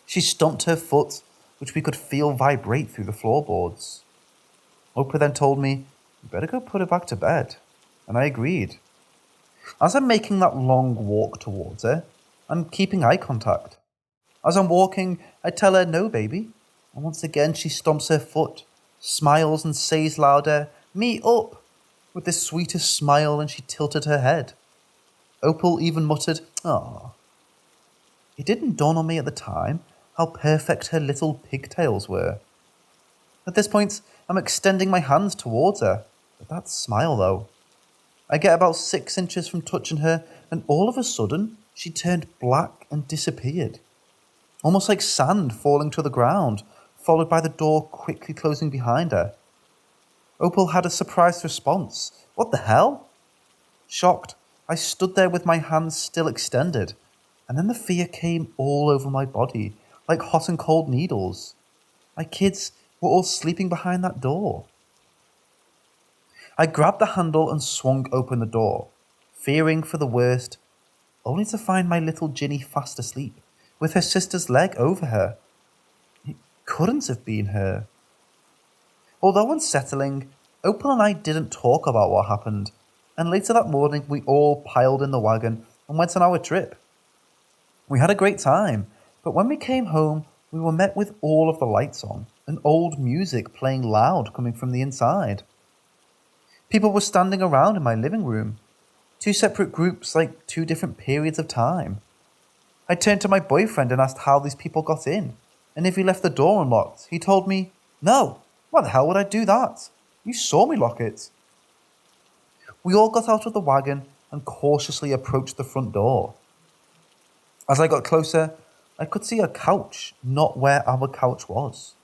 She stomped her foot, which we could feel vibrate through the floorboards. Oprah then told me, "You better go put her back to bed," and I agreed. As I'm making that long walk towards her, I'm keeping eye contact. As I'm walking, I tell her, "No, baby," and once again she stomps her foot, smiles and says louder, "Me up," with the sweetest smile, and she tilted her head. Opal even muttered, "Aw." It didn't dawn on me at the time how perfect her little pigtails were. At this point, I'm extending my hands towards her, but that smile though. I get about 6 inches from touching her, and all of a sudden, she turned black and disappeared. Almost like sand falling to the ground, followed by the door quickly closing behind her. Opal had a surprised response. "What the hell?" Shocked, I stood there with my hands still extended, and then the fear came all over my body, like hot and cold needles. My kids were all sleeping behind that door. I grabbed the handle and swung open the door, fearing for the worst, only to find my little Ginny fast asleep, with her sister's leg over her. It couldn't have been her. Although unsettling, Opal and I didn't talk about what happened, and later that morning we all piled in the wagon and went on our trip. We had a great time, but when we came home, we were met with all of the lights on and old music playing loud coming from the inside. People were standing around in my living room, 2 separate groups like 2 different periods of time. I turned to my boyfriend and asked how these people got in, and if he left the door unlocked. He told me, "No, why the hell would I do that? You saw me lock it." We all got out of the wagon and cautiously approached the front door. As I got closer, I could see a couch not where our couch was,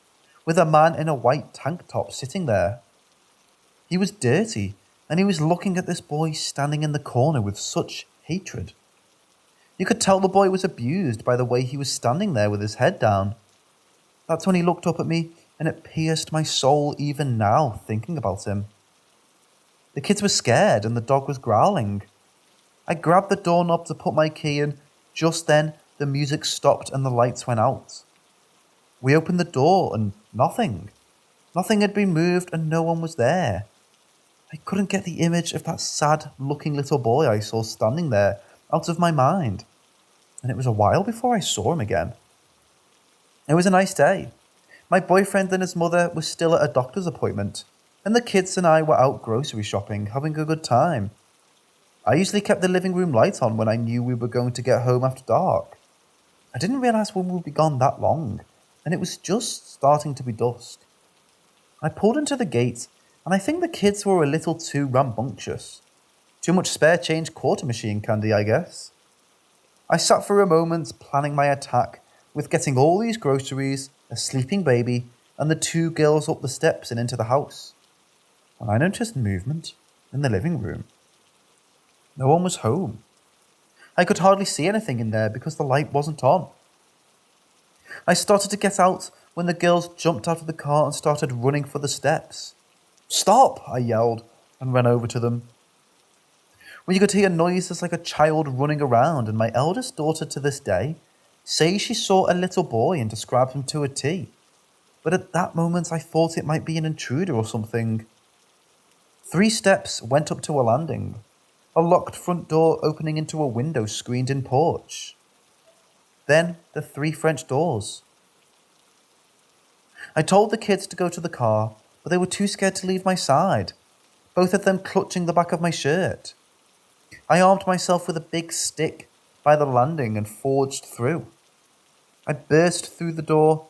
with a man in a white tank top sitting there. He was dirty, and he was looking at this boy standing in the corner with such hatred. You could tell the boy was abused by the way he was standing there with his head down. That's when he looked up at me, and it pierced my soul even now thinking about him. The kids were scared, and the dog was growling. I grabbed the doorknob to put my key in. Just then, the music stopped and the lights went out. We opened the door, and nothing. Nothing had been moved, and no one was there. I couldn't get the image of that sad-looking little boy I saw standing there out of my mind, and it was a while before I saw him again. It was a nice day. My boyfriend and his mother were still at a doctor's appointment, and the kids and I were out grocery shopping, having a good time. I usually kept the living room light on when I knew we were going to get home after dark. I didn't realize we would be gone that long, and it was just starting to be dusk. I pulled into the gate, and I think the kids were a little too rambunctious. Too much spare change quarter machine candy, I guess. I sat for a moment planning my attack with getting all these groceries, a sleeping baby, and the 2 girls up the steps and into the house, when I noticed movement in the living room. No one was home. I could hardly see anything in there because the light wasn't on. I started to get out when the girls jumped out of the car and started running for the steps. "Stop!" I yelled and ran over to them. Well, you could hear noises like a child running around, and my eldest daughter to this day says she saw a little boy and described him to a T. But at that moment I thought it might be an intruder or something. 3 steps went up to a landing. a locked front door opening into a window screened in porch. Then the 3 French doors. I told the kids to go to the car, but they were too scared to leave my side, both of them clutching the back of my shirt. I armed myself with a big stick by the landing and forged through. I burst through the door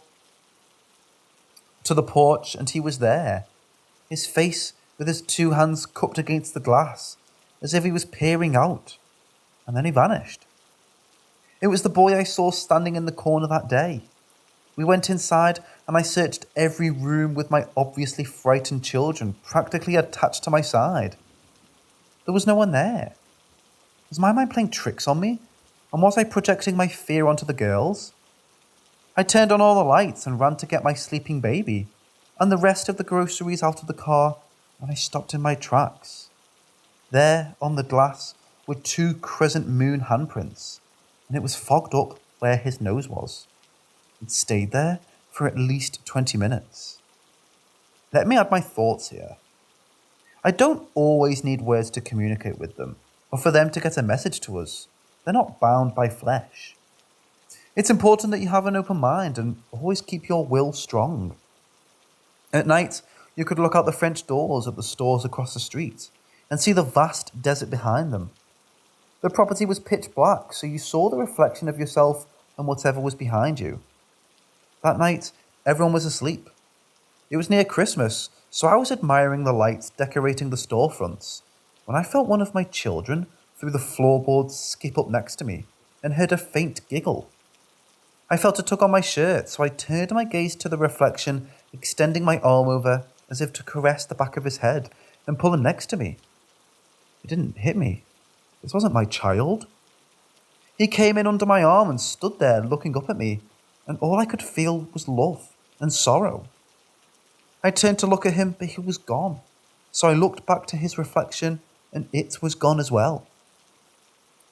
to the porch, and he was there, his face with his 2 hands cupped against the glass, as if he was peering out, and then he vanished. It was the boy I saw standing in the corner that day. We went inside, and I searched every room with my obviously frightened children practically attached to my side. There was no one there. Was my mind playing tricks on me? And was I projecting my fear onto the girls? I turned on all the lights and ran to get my sleeping baby and the rest of the groceries out of the car when I stopped in my tracks. There, on the glass, were 2 crescent moon handprints, and it was fogged up where his nose was. It stayed there for at least 20 minutes. Let me add my thoughts here. I don't always need words to communicate with them, or for them to get a message to us. They're not bound by flesh. It's important that you have an open mind and always keep your will strong. At night, you could look out the French doors at the stores across the street and see the vast desert behind them. The property was pitch black, so you saw the reflection of yourself and whatever was behind you. That night, everyone was asleep. It was near Christmas, so I was admiring the lights decorating the storefronts when I felt one of my children through the floorboards skip up next to me and heard a faint giggle. I felt a tug on my shirt, so I turned my gaze to the reflection, extending my arm over as if to caress the back of his head and pull him next to me. It didn't hit me. This wasn't my child. He came in under my arm and stood there looking up at me, and all I could feel was love and sorrow. I turned to look at him, but he was gone, so I looked back to his reflection, and it was gone as well.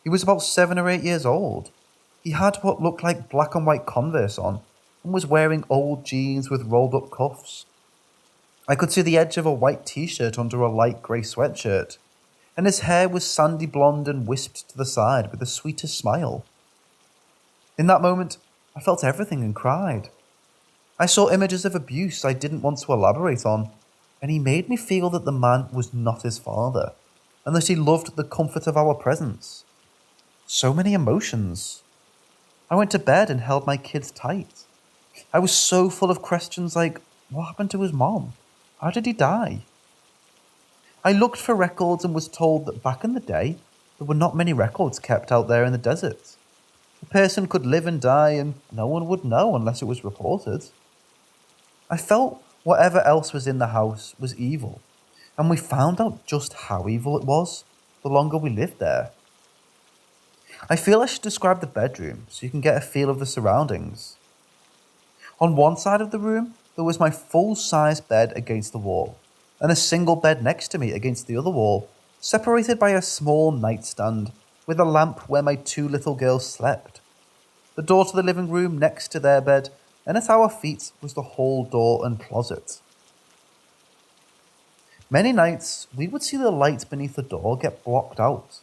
He was about 7 or 8 years old. He had what looked like black and white Converse on and was wearing old jeans with rolled up cuffs. I could see the edge of a white t-shirt under a light grey sweatshirt, and his hair was sandy blonde and wisped to the side with the sweetest smile. In that moment, I felt everything and cried. I saw images of abuse I didn't want to elaborate on, and he made me feel that the man was not his father, and that he loved the comfort of our presence. So many emotions. I went to bed and held my kids tight. I was so full of questions like, what happened to his mom? How did he die? I looked for records and was told that back in the day, there were not many records kept out there in the desert. A person could live and die and no one would know unless it was reported. I felt whatever else was in the house was evil, and we found out just how evil it was the longer we lived there. I feel I should describe the bedroom so you can get a feel of the surroundings. On one side of the room, there was my full-size bed against the wall, and a single bed next to me against the other wall, separated by a small nightstand with a lamp where my 2 little girls slept. The door to the living room next to their bed, and at our feet was the hall door and closet. Many nights, we would see the light beneath the door get blocked out,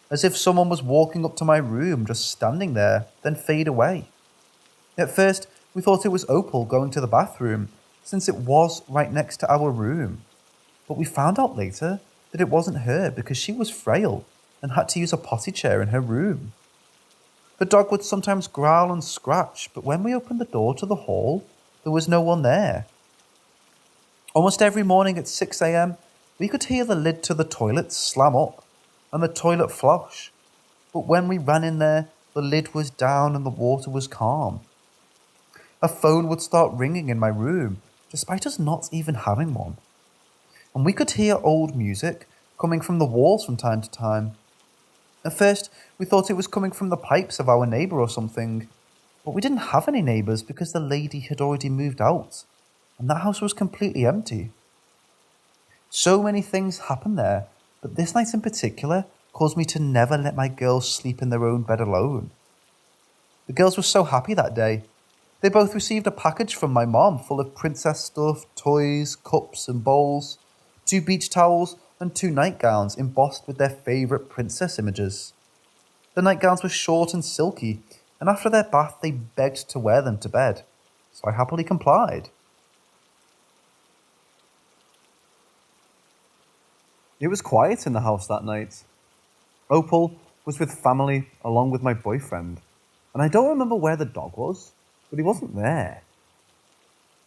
as if someone was walking up to my room, just standing there, then fade away. At first, we thought it was Opal going to the bathroom, since it was right next to our room. But we found out later that it wasn't her because she was frail and had to use a potty chair in her room. The dog would sometimes growl and scratch, but when we opened the door to the hall, there was no one there. Almost every morning at 6 a.m, we could hear the lid to the toilet slam up and the toilet flush. But when we ran in there, the lid was down and the water was calm. A phone would start ringing in my room, despite us not even having one. And we could hear old music coming from the walls from time to time. At first, we thought it was coming from the pipes of our neighbour or something, but we didn't have any neighbours because the lady had already moved out, and that house was completely empty. So many things happened there, but this night in particular caused me to never let my girls sleep in their own bed alone. The girls were so happy that day. They both received a package from my mom full of princess stuff, toys, cups and bowls, 2 beach towels, and 2 nightgowns embossed with their favourite princess images. The nightgowns were short and silky, and after their bath they begged to wear them to bed, so I happily complied. It was quiet in the house that night. Opal was with family along with my boyfriend, and I don't remember where the dog was, but he wasn't there.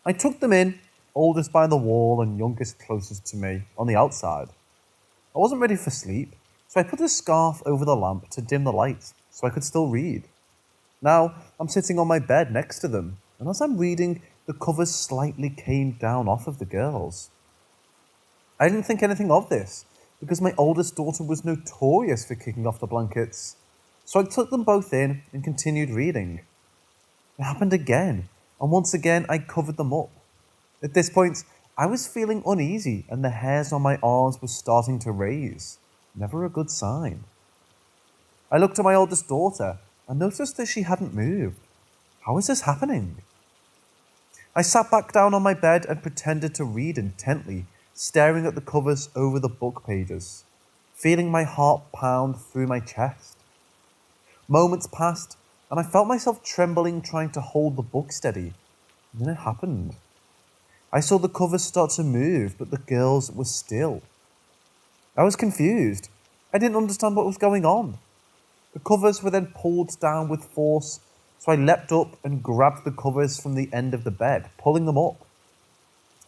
I took them in, oldest by the wall and youngest closest to me, on the outside. I wasn't ready for sleep, so I put a scarf over the lamp to dim the light so I could still read. Now I'm sitting on my bed next to them, and as I'm reading, the covers slightly came down off of the girls. I didn't think anything of this, because my oldest daughter was notorious for kicking off the blankets. So I took them both in and continued reading. It happened again, and once again I covered them up. At this point, I was feeling uneasy and the hairs on my arms were starting to raise. Never a good sign. I looked at my oldest daughter and noticed that she hadn't moved. How is this happening? I sat back down on my bed and pretended to read intently, staring at the covers over the book pages, feeling my heart pound through my chest. Moments passed, and I felt myself trembling trying to hold the book steady. And then it happened. I saw the covers start to move, but the girls were still. I was confused. I didn't understand what was going on. The covers were then pulled down with force, so I leapt up and grabbed the covers from the end of the bed, pulling them up.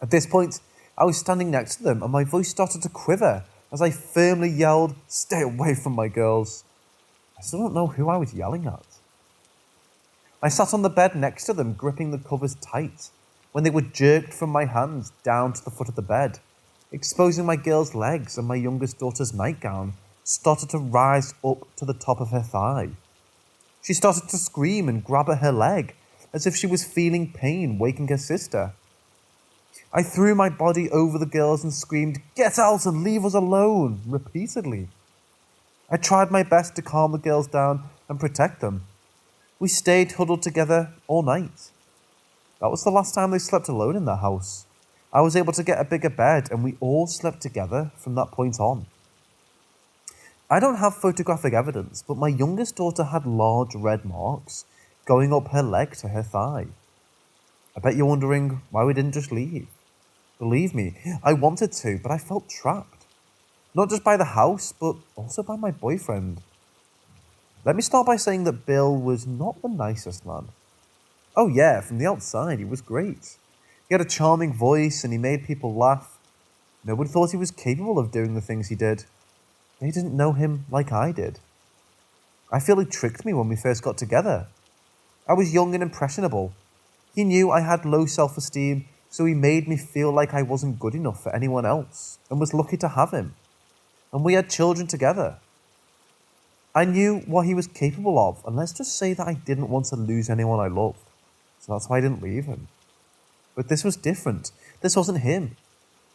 At this point, I was standing next to them, and my voice started to quiver as I firmly yelled, "Stay away from my girls." I still don't know who I was yelling at. I sat on the bed next to them, gripping the covers tight, when they were jerked from my hands down to the foot of the bed, exposing my girl's legs, and my youngest daughter's nightgown started to rise up to the top of her thigh. She started to scream and grab at her leg, as if she was feeling pain, waking her sister. I threw my body over the girls and screamed, "Get out and leave us alone," repeatedly. I tried my best to calm the girls down and protect them. We stayed huddled together all night. That was the last time they slept alone in the house. I was able to get a bigger bed and we all slept together from that point on. I don't have photographic evidence, but my youngest daughter had large red marks going up her leg to her thigh. I bet you're wondering why we didn't just leave. Believe me, I wanted to, but I felt trapped. Not just by the house, but also by my boyfriend. Let me start by saying that Bill was not the nicest man. Oh yeah, from the outside he was great. He had a charming voice and he made people laugh. Nobody thought he was capable of doing the things he did. They didn't know him like I did. I feel he tricked me when we first got together. I was young and impressionable. He knew I had low self-esteem, so he made me feel like I wasn't good enough for anyone else and was lucky to have him. And we had children together. I knew what he was capable of, and let's just say that I didn't want to lose anyone I loved. So that's why I didn't leave him. But this was different. This wasn't him.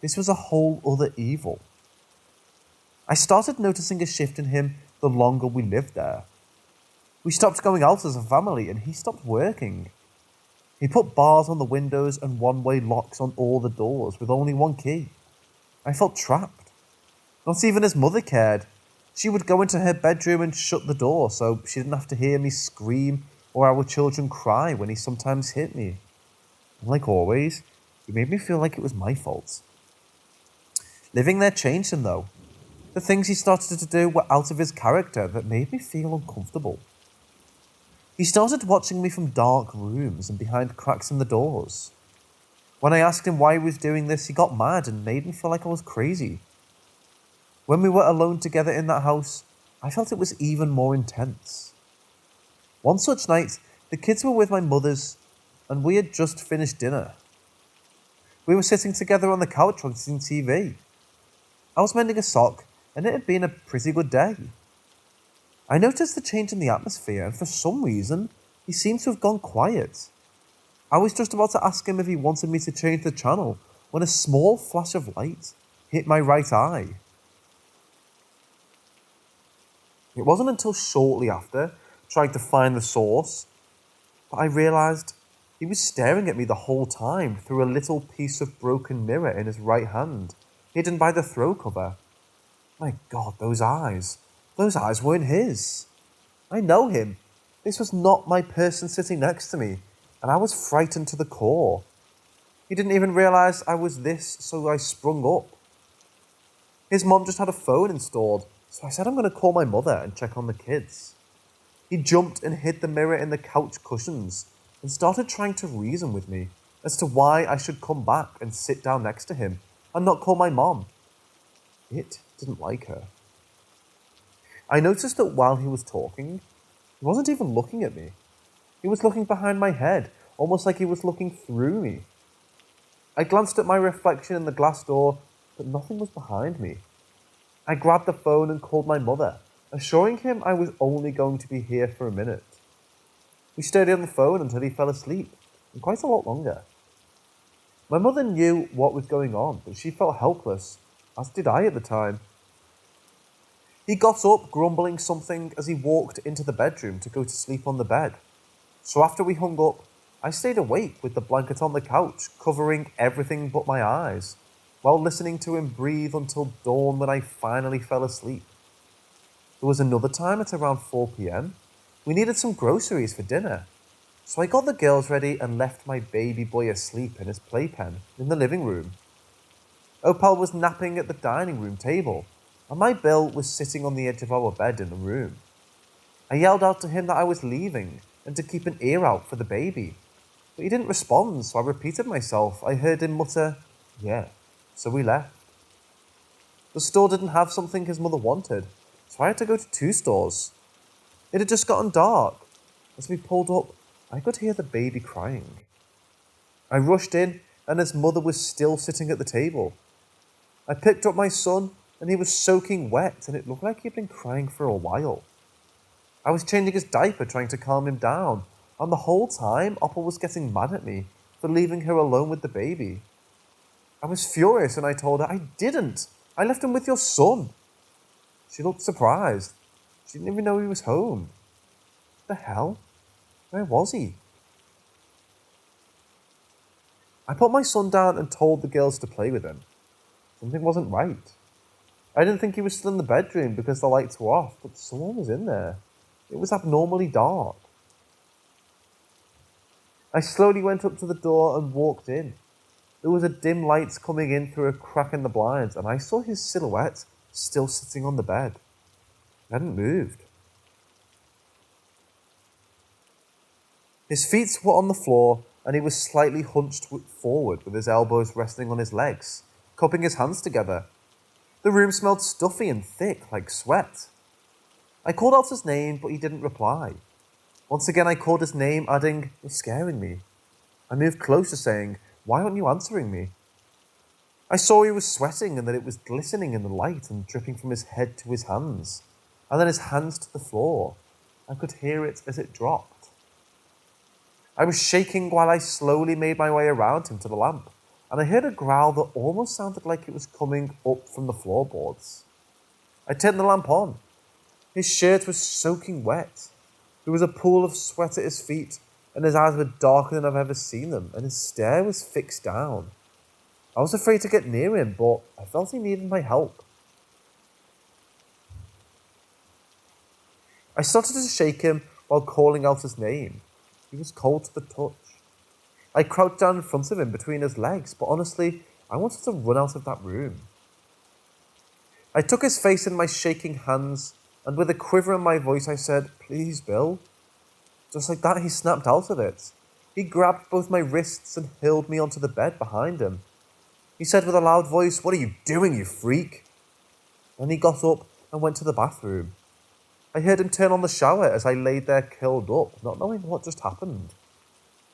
This was a whole other evil. I started noticing a shift in him the longer we lived there. We stopped going out as a family and he stopped working. He put bars on the windows and one-way locks on all the doors with only one key. I felt trapped. Not even his mother cared. She would go into her bedroom and shut the door so she didn't have to hear me scream or our children cry when he sometimes hit me. And like always, he made me feel like it was my fault. Living there changed him though. The things he started to do were out of his character that made me feel uncomfortable. He started watching me from dark rooms and behind cracks in the doors. When I asked him why he was doing this, he got mad and made me feel like I was crazy. When we were alone together in that house, I felt it was even more intense. One such night, the kids were with my mother's and we had just finished dinner. We were sitting together on the couch watching TV. I was mending a sock and it had been a pretty good day. I noticed the change in the atmosphere and for some reason, he seemed to have gone quiet. I was just about to ask him if he wanted me to change the channel when a small flash of light hit my right eye. It wasn't until shortly after, trying to find the source, that I realised he was staring at me the whole time through a little piece of broken mirror in his right hand, hidden by the throw cover. My God, those eyes. Those eyes weren't his. I know him. This was not my person sitting next to me, and I was frightened to the core. He didn't even realize I was this, so I sprung up. His mom just had a phone installed, so I said I'm going to call my mother and check on the kids. He jumped and hid the mirror in the couch cushions and started trying to reason with me as to why I should come back and sit down next to him and not call my mom. It didn't like her. I noticed that while he was talking, he wasn't even looking at me. He was looking behind my head, almost like he was looking through me. I glanced at my reflection in the glass door, but nothing was behind me. I grabbed the phone and called my mother, assuring him I was only going to be here for a minute. We stayed on the phone until he fell asleep, and quite a lot longer. My mother knew what was going on, but she felt helpless, as did I at the time. He got up, grumbling something as he walked into the bedroom to go to sleep on the bed. So after we hung up, I stayed awake with the blanket on the couch, covering everything but my eyes, while listening to him breathe until dawn when I finally fell asleep. There was another time at around 4 p.m. We needed some groceries for dinner, so I got the girls ready and left my baby boy asleep in his playpen in the living room. Opal was napping at the dining room table, and my Bill was sitting on the edge of our bed in the room. I yelled out to him that I was leaving and to keep an ear out for the baby, but he didn't respond, so I repeated myself. I heard him mutter, "Yeah," so we left. The store didn't have something his mother wanted, so I had to go to 2 stores. It had just gotten dark. As we pulled up, I could hear the baby crying. I rushed in, and his mother was still sitting at the table. I picked up my son, and he was soaking wet, and it looked like he'd been crying for a while. I was changing his diaper, trying to calm him down, and the whole time, Opal was getting mad at me for leaving her alone with the baby. I was furious, and I told her, "I didn't. I left him with your son." She looked surprised. She didn't even know he was home. What the hell? Where was he? I put my son down and told the girls to play with him. Something wasn't right. I didn't think he was still in the bedroom because the lights were off, but someone was in there. It was abnormally dark. I slowly went up to the door and walked in. There was a dim light coming in through a crack in the blinds, and I saw his silhouette still sitting on the bed. He hadn't moved. His feet were on the floor, and he was slightly hunched forward with his elbows resting on his legs, cupping his hands together. The room smelled stuffy and thick, like sweat. I called out his name, but he didn't reply. Once again I called his name, adding, "You're scaring me." I moved closer, saying, "Why aren't you answering me?" I saw he was sweating and that it was glistening in the light and dripping from his head to his hands, and then his hands to the floor. I could hear it as it dropped. I was shaking while I slowly made my way around him to the lamp, and I heard a growl that almost sounded like it was coming up from the floorboards. I turned the lamp on. His shirt was soaking wet. There was a pool of sweat at his feet, and his eyes were darker than I've ever seen them, and his stare was fixed down. I was afraid to get near him, but I felt he needed my help. I started to shake him while calling out his name. He was cold to the touch. I crouched down in front of him between his legs, but honestly, I wanted to run out of that room. I took his face in my shaking hands, and with a quiver in my voice I said, "Please, Bill." Just like that, he snapped out of it. He grabbed both my wrists and hurled me onto the bed behind him. He said with a loud voice, "What are you doing, you freak?" Then he got up and went to the bathroom. I heard him turn on the shower as I laid there curled up, not knowing what just happened.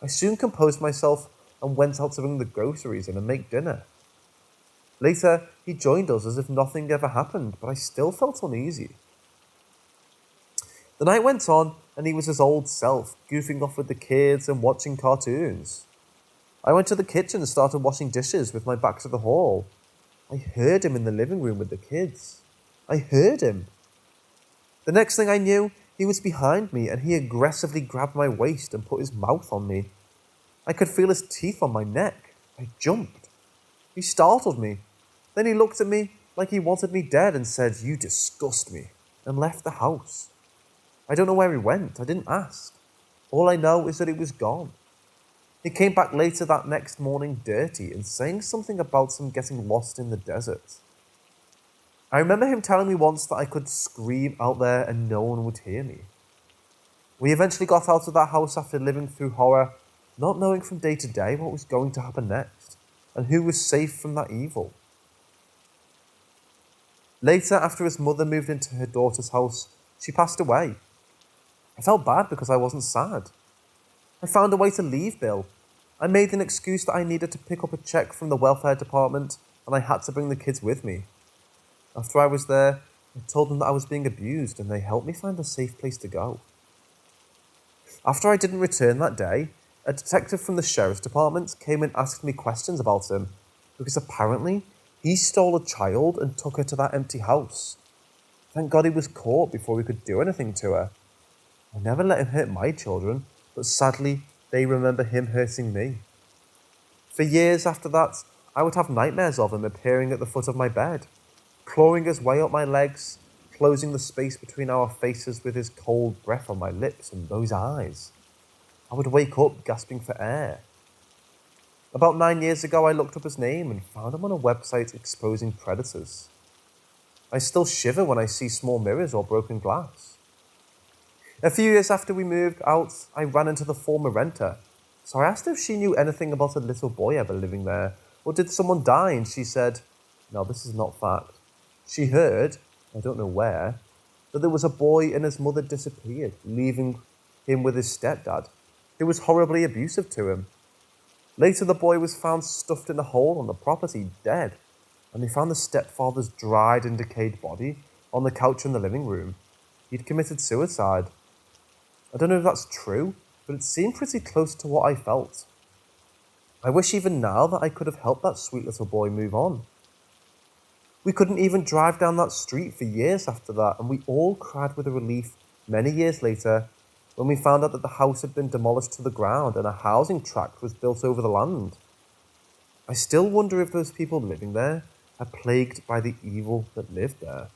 I soon composed myself and went out to bring the groceries in and make dinner. Later, he joined us as if nothing ever happened, but I still felt uneasy. The night went on, and he was his old self, goofing off with the kids and watching cartoons. I went to the kitchen and started washing dishes with my back to the hall. I heard him in the living room with the kids. I heard him. The next thing I knew, he was behind me, and he aggressively grabbed my waist and put his mouth on me. I could feel his teeth on my neck. I jumped. He startled me. Then he looked at me, like he wanted me dead and said, "You disgust me," and left the house. I don't know where he went, I didn't ask. All I know is that he was gone. He came back later that next morning dirty and saying something about him getting lost in the desert. I remember him telling me once that I could scream out there and no one would hear me. We eventually got out of that house after living through horror, not knowing from day to day what was going to happen next, and who was safe from that evil. Later, after his mother moved into her daughter's house, she passed away. I felt bad because I wasn't sad. I found a way to leave Bill. I made an excuse that I needed to pick up a check from the welfare department, and I had to bring the kids with me. After I was there, I told them that I was being abused, and they helped me find a safe place to go. After I didn't return that day, a detective from the sheriff's department came and asked me questions about him, because apparently he stole a child and took her to that empty house. Thank God he was caught before we could do anything to her. I never let him hurt my children, but sadly, they remember him hurting me. For years after that, I would have nightmares of him appearing at the foot of my bed, clawing his way up my legs, closing the space between our faces with his cold breath on my lips and those eyes. I would wake up gasping for air. About 9 years ago, I looked up his name and found him on a website exposing predators. I still shiver when I see small mirrors or broken glass. A few years after we moved out, I ran into the former renter. So I asked her if she knew anything about a little boy ever living there, or did someone die, and she said, "No, this is not fact." She heard, I don't know where, that there was a boy and his mother disappeared, leaving him with his stepdad, who was horribly abusive to him. Later, the boy was found stuffed in a hole on the property, dead, and they found the stepfather's dried and decayed body on the couch in the living room. He'd committed suicide. I don't know if that's true, but it seemed pretty close to what I felt. I wish even now that I could have helped that sweet little boy move on. We couldn't even drive down that street for years after that, and we all cried with relief many years later when we found out that the house had been demolished to the ground and a housing tract was built over the land. I still wonder if those people living there are plagued by the evil that lived there.